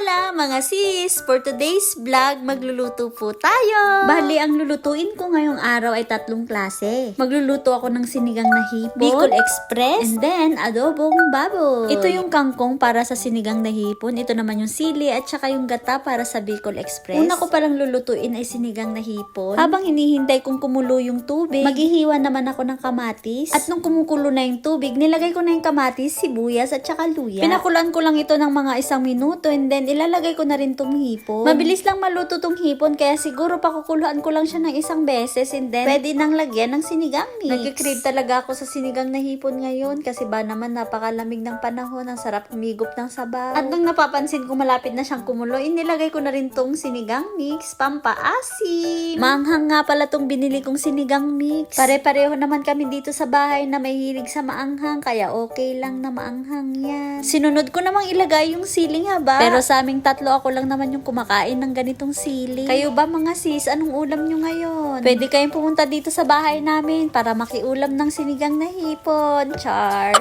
Hola mga sis! For today's vlog, magluluto po tayo! Bali, ang lulutuin ko ngayong araw ay 3 klase. Magluluto ako ng sinigang na hipon, Bicol Express, and then adobong baboy. Ito yung kangkong para sa sinigang na hipon, ito naman yung sili at saka yung gata para sa Bicol Express. Una ko palang lulutuin ay sinigang na hipon. Habang hinihintay kong kumulo yung tubig, maghihiwa naman ako ng kamatis. At nung kumukulo na yung tubig, nilagay ko na yung kamatis, sibuyas at saka luya. Pinakulan ko lang ito ng mga 1 minuto and then ilalagay ko na rin tong hipon. Mabilis lang maluto tong hipon kaya siguro pakukuluan ko lang siya ng 1 beses and then pwede nang lagyan ng sinigang mix. Nagkikrave talaga ako sa sinigang na hipon ngayon kasi ba naman napakalamig ng panahon, ang sarap humigop ng sabaw. At nung napapansin ko malapit na siyang kumulo, inilagay ko na rin tong sinigang mix, pampaasim. Maanghang nga pala tong binili kong sinigang mix. Pare-pareho naman kami dito sa bahay na may hilig sa maanghang kaya okay lang na maanghang yan. Sinunod ko namang ilagay yung siling haba. Pero sa aming 3 ako lang naman yung kumakain ng ganitong sili. Kayo ba mga sis, anong ulam nyo ngayon? Pwede kayong pumunta dito sa bahay namin para makiulam ng sinigang na hipon. Char!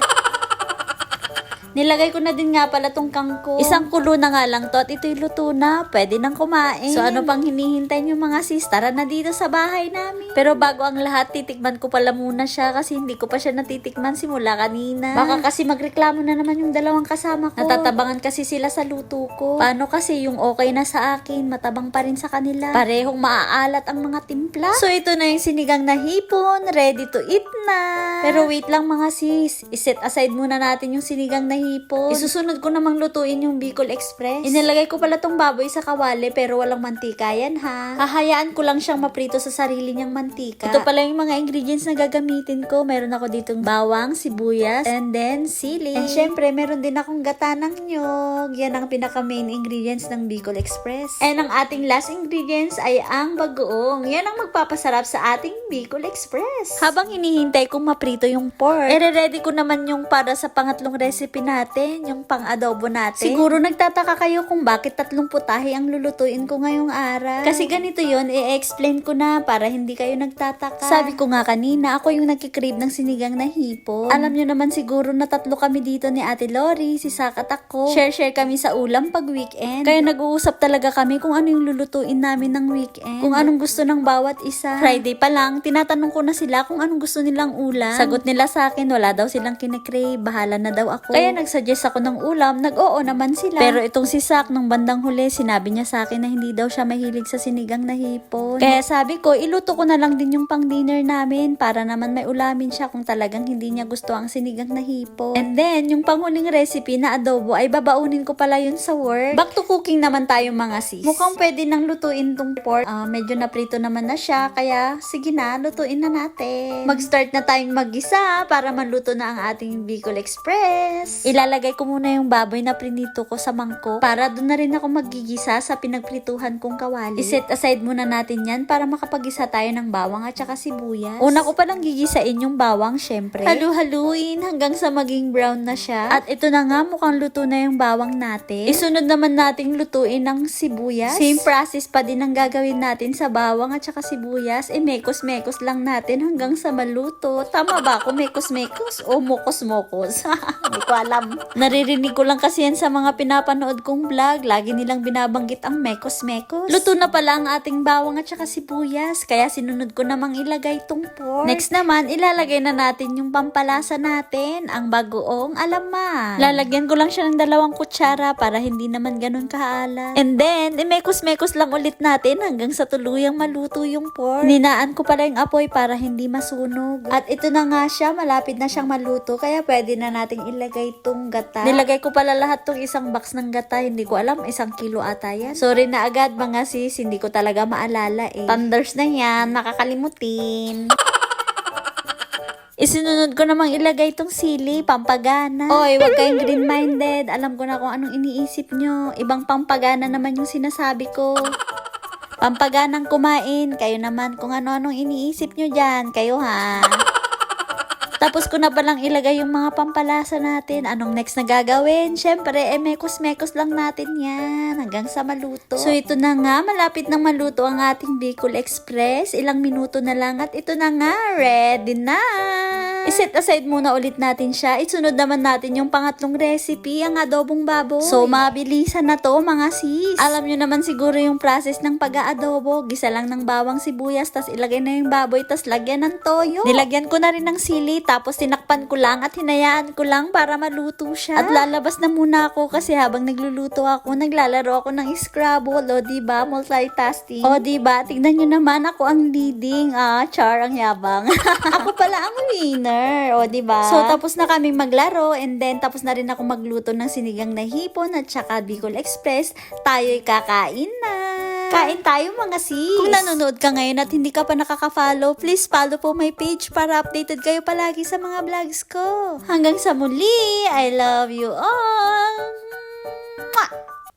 Nilagay ko na din nga pala tong kangkong. 1 kulo na nga lang to at ito'y luto na. Pwede nang kumain. So ano pang hinihintay nyo mga sis? Tara na dito sa bahay namin. Pero bago ang lahat, titikman ko pala muna siya kasi hindi ko pa siya natitikman simula kanina. Baka kasi magreklamo na naman yung 2 kasama ko. Natatabangan kasi sila sa luto ko. Paano kasi yung okay na sa akin, matabang pa rin sa kanila. Parehong maaalat ang mga timpla. So ito na yung sinigang na hipon. Ready to eat na. Pero wait lang mga sis. Iset aside muna natin yung sinigang na hipon. Isusunod ko namang lutuin yung Bicol Express. Inilagay ko pala tong baboy sa kawali pero walang mantika yan ha. Hahayaan ko lang siyang maprito sa sarili niyang mantika. Ito pala yung mga ingredients na gagamitin ko. Meron ako ditong bawang, sibuyas, and then sili. And syempre, meron din akong gata ng nyog. Yan ang pinaka main ingredients ng Bicol Express. And ang ating last ingredients ay ang bagoong. Yan ang magpapasarap sa ating Bicol Express. Habang hinihintay kong maprito yung pork, ere-ready ko naman yung para sa pangatlong recipe natin, yung pang-adobo natin. Siguro nagtataka kayo kung bakit 3 putahe ang lulutuin ko ngayong araw. Kasi ganito yon, i-explain ko na para hindi kayo nagtataka. Sabi ko nga kanina, ako yung nagkikrave ng sinigang na hipon. Alam nyo naman siguro na 3 kami dito ni Ate Lori, si Sak at ako. Share kami sa ulam pag weekend. Kaya nag-uusap talaga kami kung ano yung lulutuin namin ng weekend. Kung anong gusto ng bawat isa. Friday pa lang, tinatanong ko na sila kung anong gusto nilang ulam. Sagot nila sa akin, wala daw silang kinikrave, bahala na daw ako. Kaya nagsuggest ako ng ulam, nag-oo naman sila. Pero itong si Sak, nung bandang huli, sinabi niya sa akin na hindi daw siya mahilig sa sinigang na hipon. Kaya sabi ko, iluto ko na lang din yung pang dinner namin para naman may ulamin siya kung talagang hindi niya gusto ang sinigang na hipon. And then, yung panghuling recipe na adobo ay babaunin ko pala yun sa work. Back to cooking naman tayo mga sis. Mukhang pwede nang lutuin tong pork. Medyo naprito naman na siya, kaya sige na, lutuin na natin. Mag-start na tayong mag-gisa para maluto na ang ating Bicol Express. Ilalagay ko muna yung baboy na prinito ko sa mangkok para doon na rin ako magigisa sa pinagprituhan kong kawali. Iset aside muna natin yan para makapagisa tayo ng bawang at saka sibuyas. Una ko palang gigisain yung bawang, syempre. Halu-haluin hanggang sa maging brown na siya. At ito na nga, mukhang luto na yung bawang natin. Isunod naman nating lutuin ng sibuyas. Same process pa din ang gagawin natin sa bawang at saka sibuyas. Mekos-mekos lang natin hanggang sa maluto. Tama ba ako? Mekos-mekos o mokos-mokos? Hindi ko alam. Naririnig ko lang kasi yan sa mga pinapanood kong vlog. Lagi nilang binabanggit ang mekos-mekos. Luto na pala ang ating bawang at saka sibuyas. Kaya sinunod ko namang ilagay tong pork. Next naman, ilalagay na natin yung pampalasa natin. Ang bagoong alaman. Lalagyan ko lang siya ng 2 kutsara para hindi naman ganun kaalat. And then, imekos-mekos lang ulit natin hanggang sa tuluyang maluto yung pork. Ninaan ko pala yung apoy para hindi masunog. At ito na nga siya, malapit na siyang maluto. Kaya pwede na nating ilagay tong gata. Nilagay ko pala lahat tong 1 box ng gata. Hindi ko alam, 1 kilo ata yan. Sorry na agad mga sis, hindi ko talaga maalala eh. Thunders na yan, nakakalimutin. Isinunod ko namang ilagay tong sili, pampagana. Oy, wag kayong green-minded. Alam ko na kung anong iniisip nyo. Ibang pampagana naman yung sinasabi ko. Pampaganang kumain. Kayo naman kung ano-anong iniisip nyo dyan. Kayo ha. Tapos ko na palang ilagay yung mga pampalasa natin. Anong next na gagawin? Syempre, mekos-mekos lang natin yan hanggang sa maluto. So ito na nga, malapit nang maluto ang ating Bicol Express. Ilang minuto na lang at ito na nga, ready na! I-set aside muna ulit natin siya. Isunod naman natin yung pangatlong recipe, ang adobong baboy. So, mabilisan na to mga sis. Alam nyo naman siguro yung process ng pag-aadobo. Gisa lang ng bawang sibuyas, tas ilagay na yung baboy, tas lagyan ng toyo. Nilagyan ko na rin ng sili, tapos tinakpan ko lang at hinayaan ko lang para maluto siya. At lalabas na muna ako kasi habang nagluluto ako, naglalaro ako ng Scrabble. O, diba? Multitasking. O, diba? Tignan nyo naman ako ang leading. Char, ang yabang. Ako pala ang winner. O, diba? So, tapos na kaming maglaro and then tapos na rin ako magluto ng sinigang na hipon at saka Bicol Express. Tayo'y kakain na. Kain tayo mga sis. Kung nanonood ka ngayon at hindi ka pa nakaka-follow, please follow po my page para updated kayo palagi sa mga vlogs ko. Hanggang sa muli, I love you all!